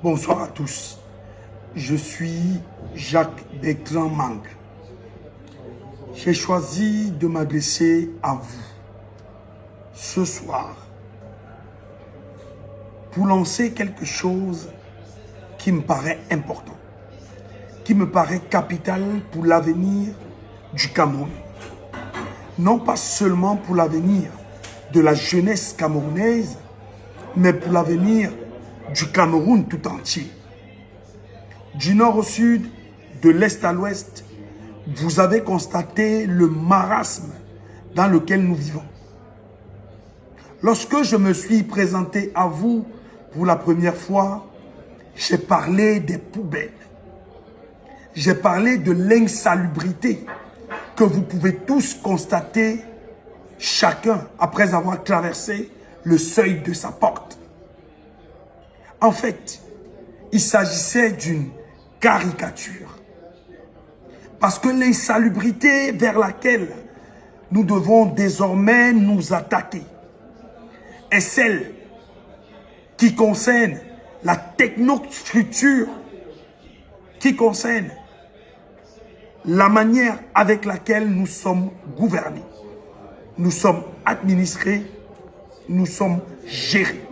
Bonsoir à tous. Je suis Jacques Bertrand Mang. J'ai choisi de m'adresser à vous ce soir pour lancer quelque chose qui me paraît important, qui me paraît capital pour l'avenir du Cameroun. Non pas seulement pour l'avenir de la jeunesse camerounaise, mais pour l'avenir du Cameroun tout entier. Du nord au sud, de l'est à l'ouest, vous avez constaté le marasme dans lequel nous vivons. Lorsque je me suis présenté à vous pour la première fois, j'ai parlé des poubelles. J'ai parlé de l'insalubrité que vous pouvez tous constater, chacun après avoir traversé le seuil de sa porte. En fait, il s'agissait d'une caricature. Parce que l'insalubrité vers laquelle nous devons désormais nous attaquer est celle qui concerne la technostructure, qui concerne la manière avec laquelle nous sommes gouvernés, nous sommes administrés, nous sommes gérés.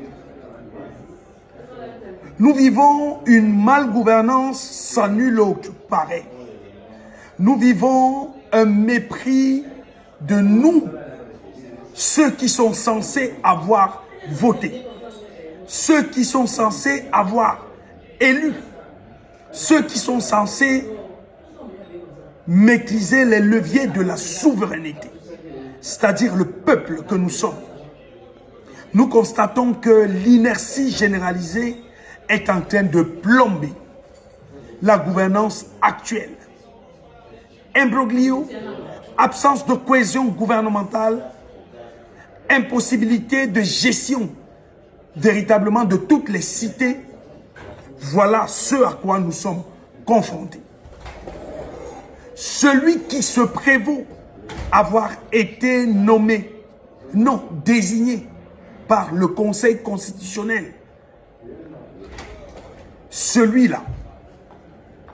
Nous vivons une malgouvernance sans nul autre pareil. Nous vivons un mépris de nous, ceux qui sont censés avoir voté, ceux qui sont censés avoir élu, ceux qui sont censés maîtriser les leviers de la souveraineté, c'est-à-dire le peuple que nous sommes. Nous constatons que l'inertie généralisée est en train de plomber la gouvernance actuelle. Imbroglio, absence de cohésion gouvernementale, impossibilité de gestion véritablement de toutes les cités, voilà ce à quoi nous sommes confrontés. Celui qui se prévaut avoir été nommé, non, désigné par le Conseil constitutionnel, celui-là,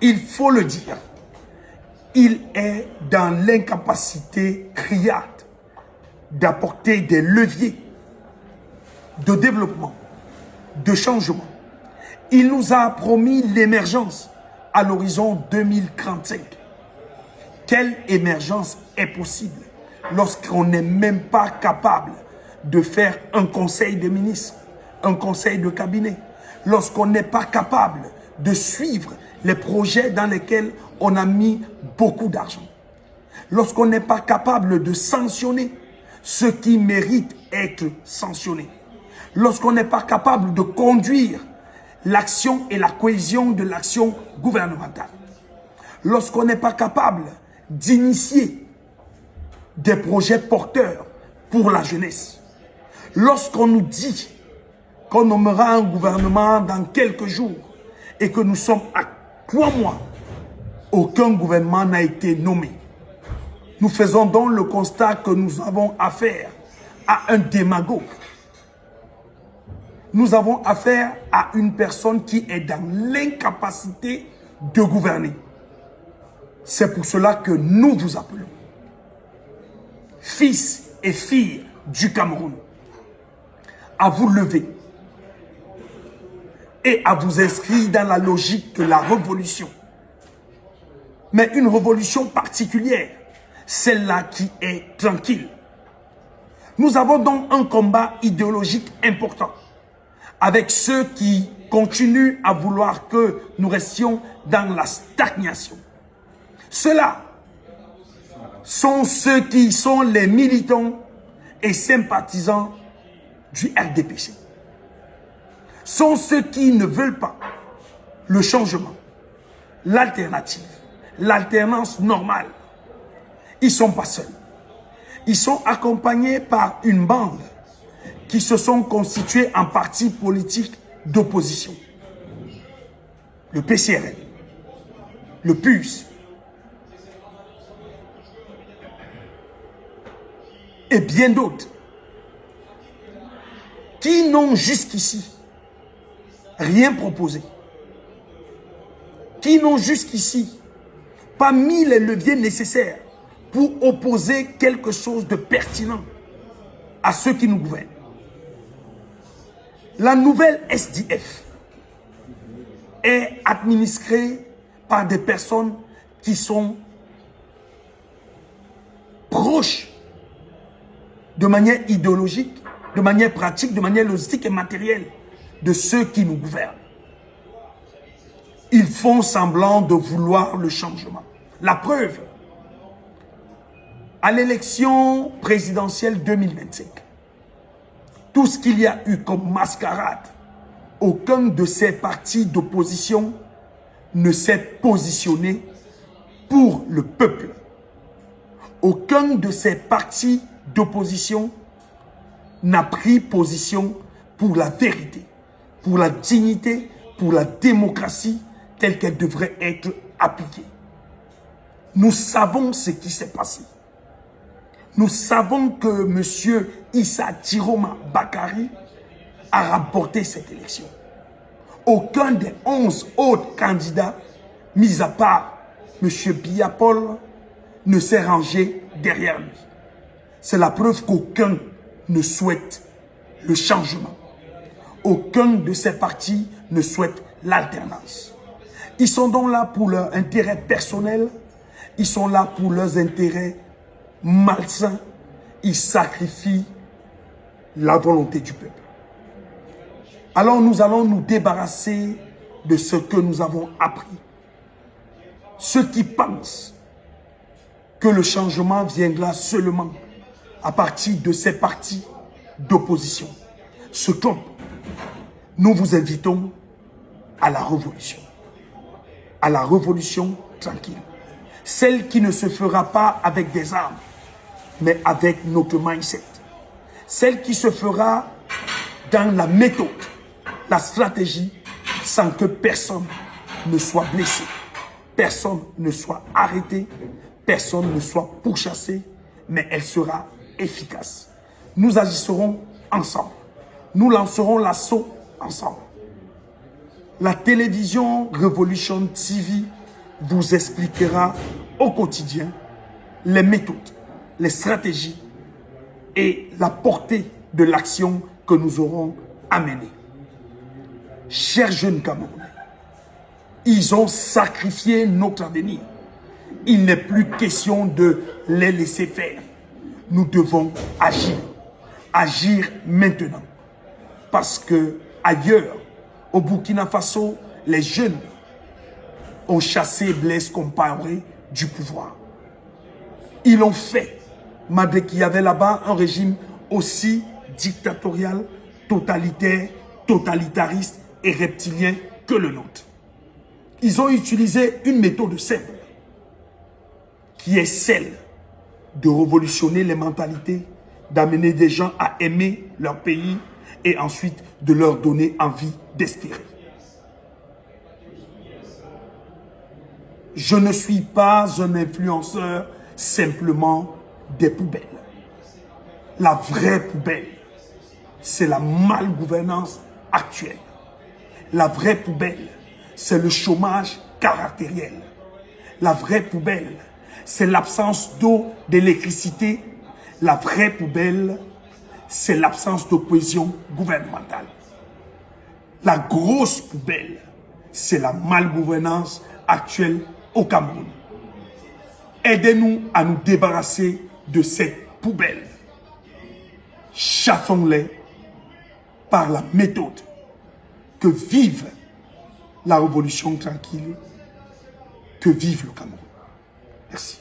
il faut le dire, il est dans l'incapacité criarde d'apporter des leviers de développement, de changement. Il nous a promis l'émergence à l'horizon 2035. Quelle émergence est possible lorsqu'on n'est même pas capable de faire un conseil de ministres, un conseil de cabinet, lorsqu'on n'est pas capable de suivre les projets dans lesquels on a mis beaucoup d'argent, lorsqu'on n'est pas capable de sanctionner ceux qui méritent d'être sanctionnés, lorsqu'on n'est pas capable de conduire l'action et la cohésion de l'action gouvernementale, lorsqu'on n'est pas capable d'initier des projets porteurs pour la jeunesse, lorsqu'on nous dit qu'on nommera un gouvernement dans quelques jours et que nous sommes à 3 mois, aucun gouvernement n'a été nommé. Nous faisons donc le constat que nous avons affaire à un démagogue. Nous avons affaire à une personne qui est dans l'incapacité de gouverner. C'est pour cela que nous vous appelons, fils et filles du Cameroun, à vous lever et à vous inscrire dans la logique de la révolution. Mais une révolution particulière, celle-là qui est tranquille. Nous avons donc un combat idéologique important avec ceux qui continuent à vouloir que nous restions dans la stagnation. Ceux-là sont ceux qui sont les militants et sympathisants du RDPC. Sont ceux qui ne veulent pas le changement, l'alternative, l'alternance normale. Ils ne sont pas seuls. Ils sont accompagnés par une bande qui se sont constitués en partis politiques d'opposition. Le PCRL, le PUS, et bien d'autres qui n'ont jusqu'ici rien proposé, qui n'ont jusqu'ici pas mis les leviers nécessaires pour opposer quelque chose de pertinent à ceux qui nous gouvernent. La nouvelle SDF est administrée par des personnes qui sont proches de manière idéologique, de manière pratique, de manière logistique et matérielle de ceux qui nous gouvernent. Ils font semblant de vouloir le changement. La preuve, à l'élection présidentielle 2025, tout ce qu'il y a eu comme mascarade, aucun de ces partis d'opposition ne s'est positionné pour le peuple. Aucun de ces partis d'opposition n'a pris position pour la vérité, pour la dignité, pour la démocratie telle qu'elle devrait être appliquée. Nous savons ce qui s'est passé. Nous savons que M. Issa Tiroma Bakari a remporté cette élection. Aucun des 11 autres candidats, mis à part M. Biya-Paul, ne s'est rangé derrière lui. C'est la preuve qu'aucun ne souhaite le changement. Aucun de ces partis ne souhaite l'alternance. Ils sont donc là pour leur intérêt personnel, ils sont là pour leurs intérêts malsains, ils sacrifient la volonté du peuple. Alors nous allons nous débarrasser de ce que nous avons appris. Ceux qui pensent que le changement viendra seulement à partir de ces partis d'opposition se trompent. Nous vous invitons à la révolution. À la révolution tranquille. Celle qui ne se fera pas avec des armes, mais avec notre mindset. Celle qui se fera dans la méthode, la stratégie, sans que personne ne soit blessé, personne ne soit arrêté, personne ne soit pourchassé, mais elle sera efficace. Nous agirons ensemble. Nous lancerons l'assaut ensemble. La télévision Révolution TV vous expliquera au quotidien les méthodes, les stratégies et la portée de l'action que nous aurons à mener. Chers jeunes Camerounais, ils ont sacrifié notre avenir. Il n'est plus question de les laisser faire. Nous devons agir. Agir maintenant. Parce que ailleurs, au Burkina Faso, les jeunes ont chassé Blaise Compaoré du pouvoir. Ils l'ont fait, malgré qu'il y avait là-bas un régime aussi dictatorial, totalitaire, totalitariste et reptilien que le nôtre. Ils ont utilisé une méthode simple, qui est celle de révolutionner les mentalités, d'amener des gens à aimer leur pays et ensuite de leur donner envie d'espérer. Je ne suis pas un influenceur simplement des poubelles. La vraie poubelle, c'est la malgouvernance actuelle. La vraie poubelle, c'est le chômage caractériel. La vraie poubelle, c'est l'absence d'eau, d'électricité. La vraie poubelle, c'est l'absence de cohésion gouvernementale. La grosse poubelle, c'est la malgouvernance actuelle au Cameroun. Aidez-nous à nous débarrasser de cette poubelle. Chassons-les par la méthode que vive la révolution tranquille, que vive le Cameroun. Merci.